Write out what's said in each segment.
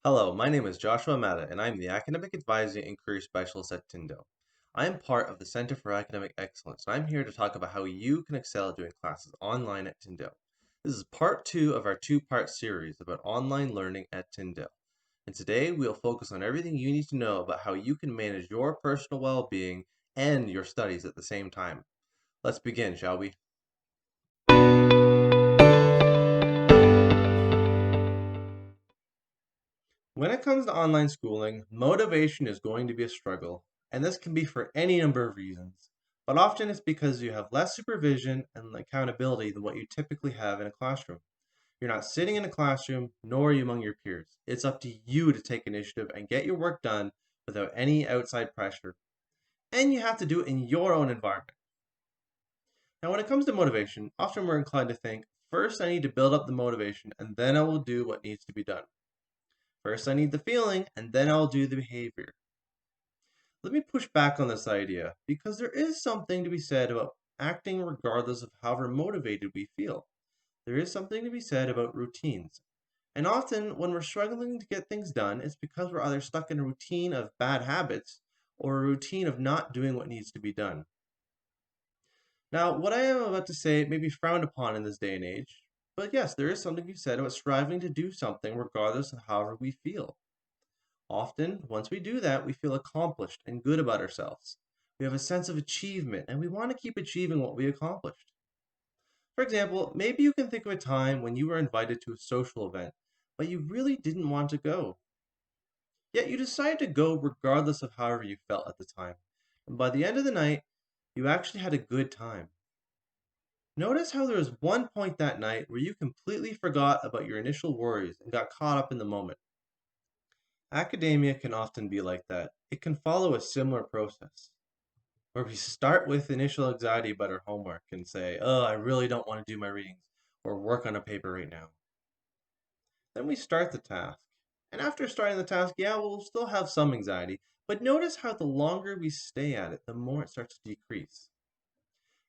Hello, my name is Joshua Mata, and I'm the Academic Advising and Career Specialist at Tyndale. I am part of the Center for Academic Excellence, and I'm here to talk about how you can excel doing classes online at Tyndale. This is part two of our two-part series about online learning at Tyndale. And today we'll focus on everything you need to know about how you can manage your personal well-being and your studies at the same time. Let's begin, shall we? When it comes to online schooling, motivation is going to be a struggle, and this can be for any number of reasons. But often it's because you have less supervision and accountability than what you typically have in a classroom. You're not sitting in a classroom, nor are you among your peers. It's up to you to take initiative and get your work done without any outside pressure. And you have to do it in your own environment. Now, when it comes to motivation, often we're inclined to think, first I need to build up the motivation, and then I will do what needs to be done. First, I need the feeling, and then I'll do the behavior. Let me push back on this idea because there is something to be said about acting regardless of however motivated we feel. There is something to be said about routines. And often, when we're struggling to get things done, it's because we're either stuck in a routine of bad habits or a routine of not doing what needs to be done. Now, what I am about to say may be frowned upon in this day and age, but yes, there is something to be said about striving to do something regardless of however we feel. Often, once we do that, we feel accomplished and good about ourselves. We have a sense of achievement and we want to keep achieving what we accomplished. For example, maybe you can think of a time when you were invited to a social event, but you really didn't want to go. Yet you decided to go regardless of however you felt at the time. And by the end of the night, you actually had a good time. Notice how there was one point that night where you completely forgot about your initial worries and got caught up in the moment. Academia can often be like that. It can follow a similar process, where we start with initial anxiety about our homework and say, oh, I really don't want to do my readings or work on a paper right now. Then we start the task. And after starting the task, yeah, we'll still have some anxiety, but notice how the longer we stay at it, the more it starts to decrease.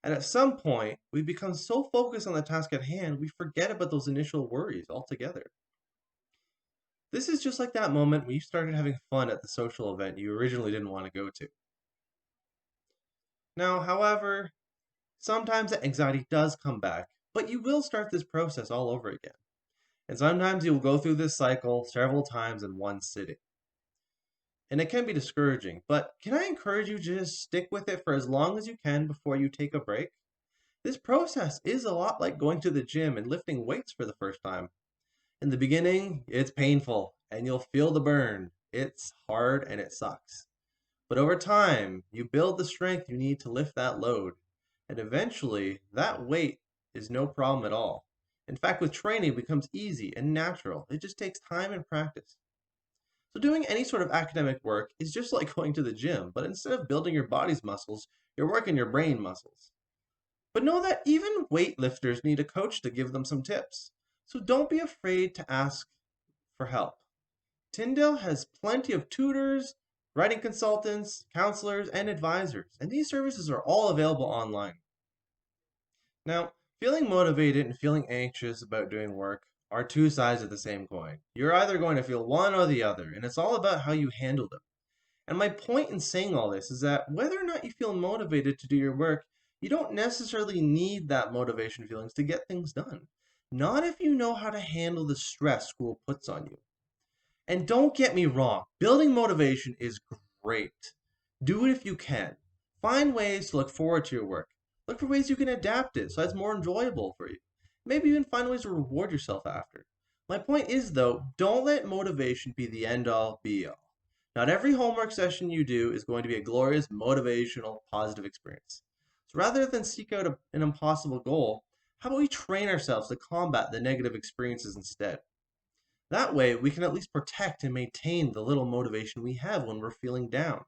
And at some point, we become so focused on the task at hand, we forget about those initial worries altogether. This is just like that moment when you started having fun at the social event you originally didn't want to go to. Now, however, sometimes that anxiety does come back, but you will start this process all over again. And sometimes you will go through this cycle several times in one sitting. And it can be discouraging, but can I encourage you to just stick with it for as long as you can before you take a break? This process is a lot like going to the gym and lifting weights for the first time. In the beginning, it's painful and you'll feel the burn. It's hard and it sucks. But over time, you build the strength you need to lift that load. And eventually, that weight is no problem at all. In fact, with training, it becomes easy and natural. It just takes time and practice. So, doing any sort of academic work is just like going to the gym, but instead of building your body's muscles, you're working your brain muscles. But know that even weightlifters need a coach to give them some tips. So, don't be afraid to ask for help. Tyndale has plenty of tutors, writing consultants, counselors, and advisors, and these services are all available online. Now, feeling motivated and feeling anxious about doing work are two sides of the same coin. You're either going to feel one or the other, and it's all about how you handle them. And my point in saying all this is that whether or not you feel motivated to do your work, you don't necessarily need that motivation feelings to get things done. Not if you know how to handle the stress school puts on you. And don't get me wrong, building motivation is great. Do it if you can. Find ways to look forward to your work. Look for ways you can adapt it so it's more enjoyable for you. Maybe even find ways to reward yourself after. My point is, though, don't let motivation be the end all be all. Not every homework session you do is going to be a glorious, motivational, positive experience. So rather than seek out an impossible goal, how about we train ourselves to combat the negative experiences instead? That way, we can at least protect and maintain the little motivation we have when we're feeling down.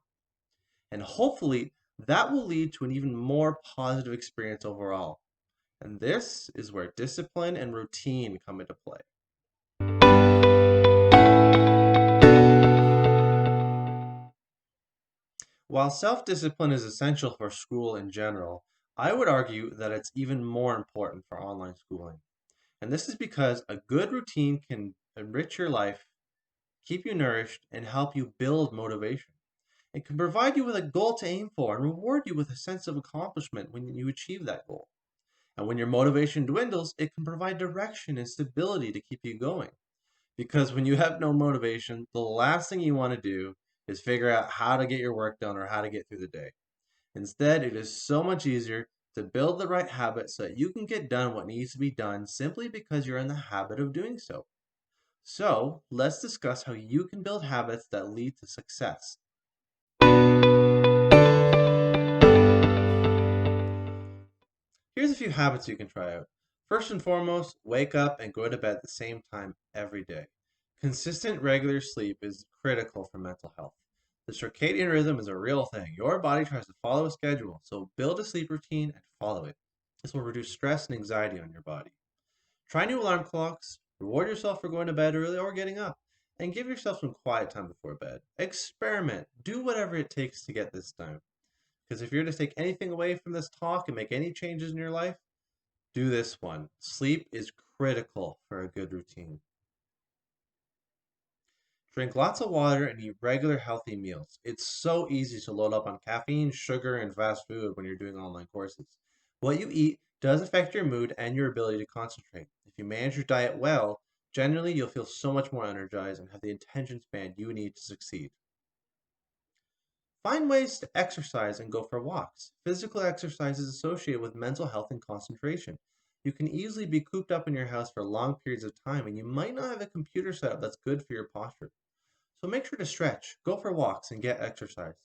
And hopefully, that will lead to an even more positive experience overall. And this is where discipline and routine come into play. While self discipline is essential for school in general, I would argue that it's even more important for online schooling. And this is because a good routine can enrich your life keep you nourished, and help you build motivation. It can provide you with a goal to aim for and reward you with a sense of accomplishment when you achieve that goal. And when your motivation dwindles, it can provide direction and stability to keep you going. Because when you have no motivation, the last thing you want to do is figure out how to get your work done or how to get through the day. Instead, it is so much easier to build the right habits so that you can get done what needs to be done simply because you're in the habit of doing so. So, let's discuss how you can build habits that lead to success. Here's a few habits you can try out. First and foremost, wake up and go to bed at the same time every day. Consistent regular sleep is critical for mental health. The circadian rhythm is a real thing. Your body tries to follow a schedule, so build a sleep routine and follow it. This will reduce stress and anxiety on your body. Try new alarm clocks, reward yourself for going to bed early or getting up, and give yourself some quiet time before bed. Experiment. Do whatever it takes to get this done. Because if you're to take anything away from this talk and make any changes in your life, do this one. Sleep is critical for a good routine. Drink lots of water and eat regular healthy meals. It's so easy to load up on caffeine, sugar, and fast food when you're doing online courses. What you eat does affect your mood and your ability to concentrate. If you manage your diet well, generally you'll feel so much more energized and have the attention span you need to succeed. Find ways to exercise and go for walks. Physical exercise is associated with mental health and concentration. You can easily be cooped up in your house for long periods of time, and you might not have a computer setup that's good for your posture. So make sure to stretch, go for walks, and get exercise.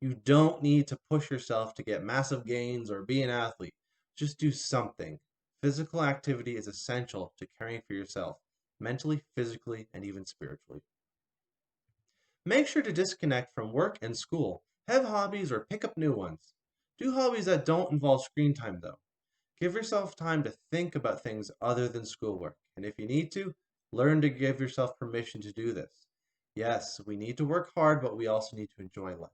You don't need to push yourself to get massive gains or be an athlete. Just do something. Physical activity is essential to caring for yourself, mentally, physically, and even spiritually. Make sure to disconnect from work and school. Have hobbies or pick up new ones. Do hobbies that don't involve screen time, though. Give yourself time to think about things other than schoolwork. And if you need to, learn to give yourself permission to do this. Yes, we need to work hard, but we also need to enjoy life.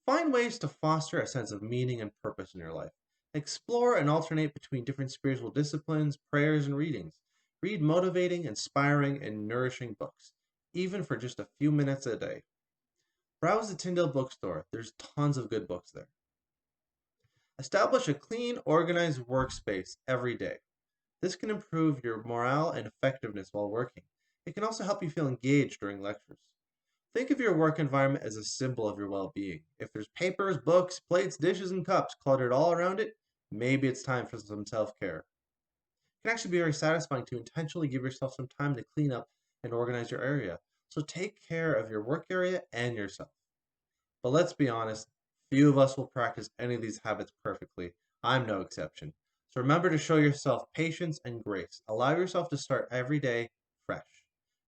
Find ways to foster a sense of meaning and purpose in your life. Explore and alternate between different spiritual disciplines, prayers, and readings. Read motivating, inspiring, and nourishing books, even for just a few minutes a day. Browse the Tyndale bookstore. There's tons of good books there. Establish a clean, organized workspace every day. This can improve your morale and effectiveness while working. It can also help you feel engaged during lectures. Think of your work environment as a symbol of your well-being. If there's papers, books, plates, dishes, and cups cluttered all around it, maybe it's time for some self-care. It can actually be very satisfying to intentionally give yourself some time to clean up and organize your area. So take care of your work area and yourself. But let's be honest, few of us will practice any of these habits perfectly. I'm no exception. So remember to show yourself patience and grace. Allow yourself to start every day fresh.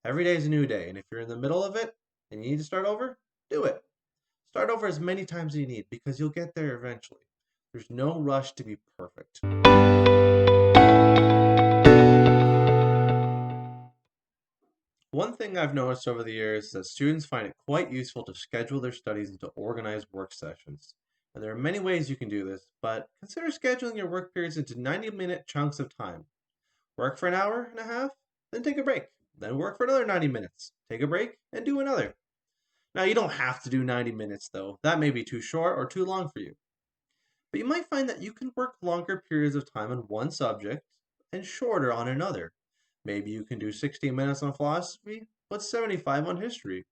Every day is a new day, and if you're in the middle of it and you need to start over, do it. Start over as many times as you need because you'll get there eventually. There's no rush to be perfect. One thing I've noticed over the years is that students find it quite useful to schedule their studies into organized work sessions. And there are many ways you can do this, but consider scheduling your work periods into 90-minute chunks of time. Work for an hour and a half, then take a break. Then work for another 90 minutes. Take a break and do another. Now, you don't have to do 90 minutes though. That may be too short or too long for you. But you might find that you can work longer periods of time on one subject and shorter on another. Maybe you can do 60 minutes on philosophy, but 75 on history.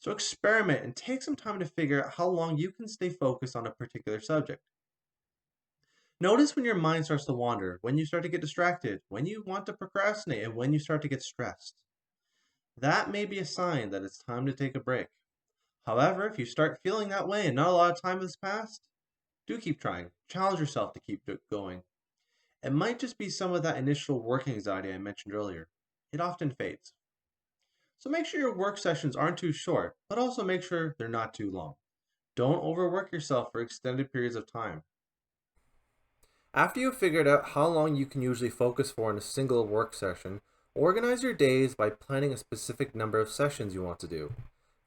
So experiment and take some time to figure out how long you can stay focused on a particular subject. Notice when your mind starts to wander, when you start to get distracted, when you want to procrastinate, and when you start to get stressed. That may be a sign that it's time to take a break. However, if you start feeling that way and not a lot of time has passed, do keep trying. Challenge yourself to keep going. It might just be some of that initial work anxiety I mentioned earlier. It often fades. So make sure your work sessions aren't too short, but also make sure they're not too long. Don't overwork yourself for extended periods of time. After you've figured out how long you can usually focus for in a single work session, organize your days by planning a specific number of sessions you want to do.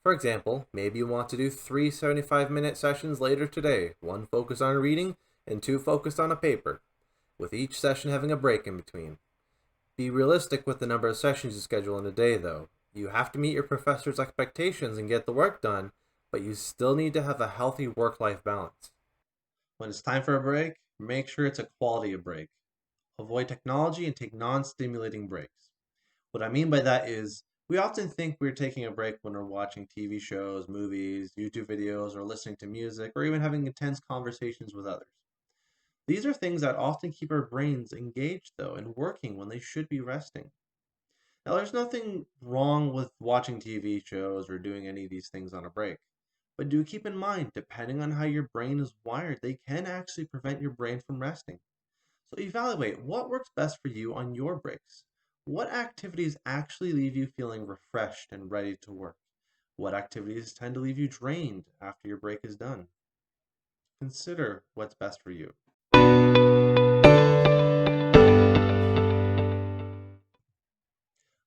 For example, maybe you want to do 3 75-minute sessions later today, 1 focused on reading and 2 focused on a paper, with each session having a break in between. Be realistic with the number of sessions you schedule in a day, though. You have to meet your professor's expectations and get the work done, but you still need to have a healthy work-life balance. When it's time for a break, make sure it's a quality of break. Avoid technology and take non-stimulating breaks. What I mean by that is, we often think we're taking a break when we're watching TV shows, movies, YouTube videos, or listening to music, or even having intense conversations with others. These are things that often keep our brains engaged, though, and working when they should be resting. Now, there's nothing wrong with watching TV shows or doing any of these things on a break. But do keep in mind, depending on how your brain is wired, they can actually prevent your brain from resting. So evaluate what works best for you on your breaks. What activities actually leave you feeling refreshed and ready to work? What activities tend to leave you drained after your break is done? Consider what's best for you.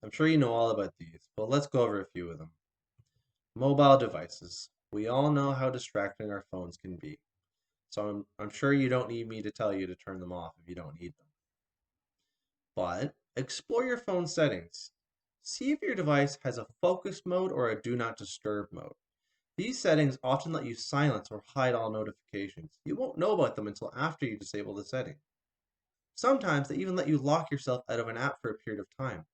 I'm sure you know all about these, but let's go over a few of them. Mobile devices. We all know how distracting our phones can be. So I'm sure you don't need me to tell you to turn them off if you don't need them. But explore your phone settings. See if your device has a focus mode or a do not disturb mode. These settings often let you silence or hide all notifications. You won't know about them until after you disable the setting. Sometimes they even let you lock yourself out of an app for a period of time.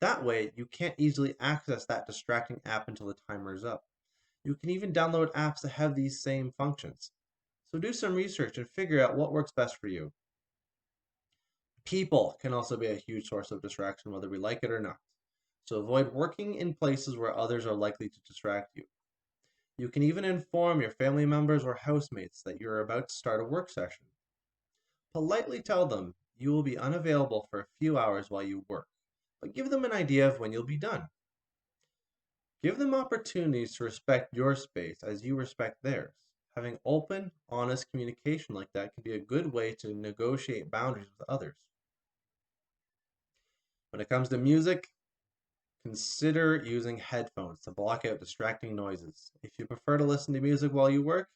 That way, you can't easily access that distracting app until the timer is up. You can even download apps that have these same functions. So do some research and figure out what works best for you. People can also be a huge source of distraction, whether we like it or not. So avoid working in places where others are likely to distract you. You can even inform your family members or housemates that you're about to start a work session. Politely tell them you will be unavailable for a few hours while you work, but give them an idea of when you'll be done. Give them opportunities to respect your space as you respect theirs. Having open, honest communication like that can be a good way to negotiate boundaries with others. When it comes to music, consider using headphones to block out distracting noises. If you prefer to listen to music while you work,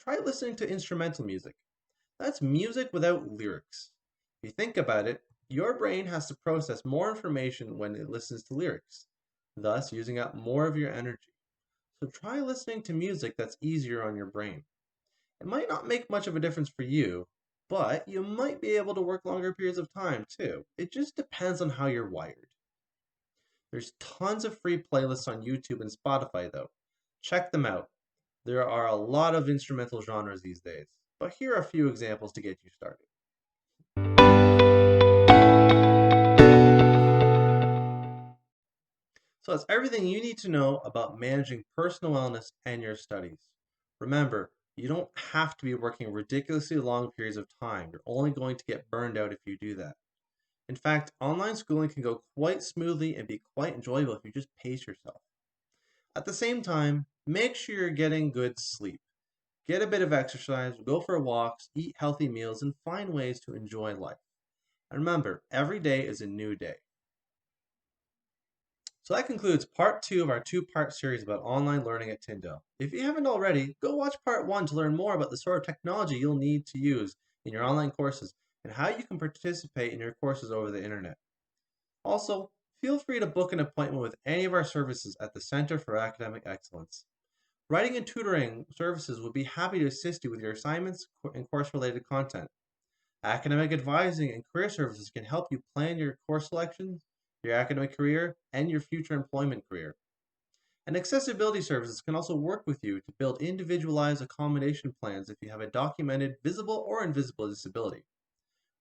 try listening to instrumental music. That's music without lyrics. If you think about it, your brain has to process more information when it listens to lyrics, thus using up more of your energy. So try listening to music that's easier on your brain. It might not make much of a difference for you, but you might be able to work longer periods of time too. It just depends on how you're wired. There's tons of free playlists on YouTube and Spotify though. Check them out. There are a lot of instrumental genres these days, but here are a few examples to get you started. So that's everything you need to know about managing personal wellness and your studies. Remember, you don't have to be working ridiculously long periods of time. You're only going to get burned out if you do that. In fact, online schooling can go quite smoothly and be quite enjoyable if you just pace yourself. At the same time, make sure you're getting good sleep. Get a bit of exercise, go for walks, eat healthy meals, and find ways to enjoy life. And remember, every day is a new day. So that concludes part 2 of our 2-part series about online learning at Tyndale. If you haven't already, go watch part 1 to learn more about the sort of technology you'll need to use in your online courses and how you can participate in your courses over the internet. Also, feel free to book an appointment with any of our services at the Center for Academic Excellence. Writing and tutoring services would be happy to assist you with your assignments and course-related content. Academic advising and career services can help you plan your course selections, your academic career, and your future employment career. And accessibility services can also work with you to build individualized accommodation plans if you have a documented visible or invisible disability.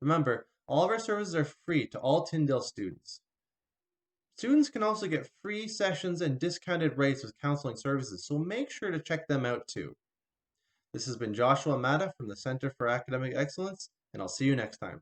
Remember, all of our services are free to all Tyndale students. Students can also get free sessions and discounted rates with counseling services, so make sure to check them out too. This has been Joshua Mata from the Center for Academic Excellence, and I'll see you next time.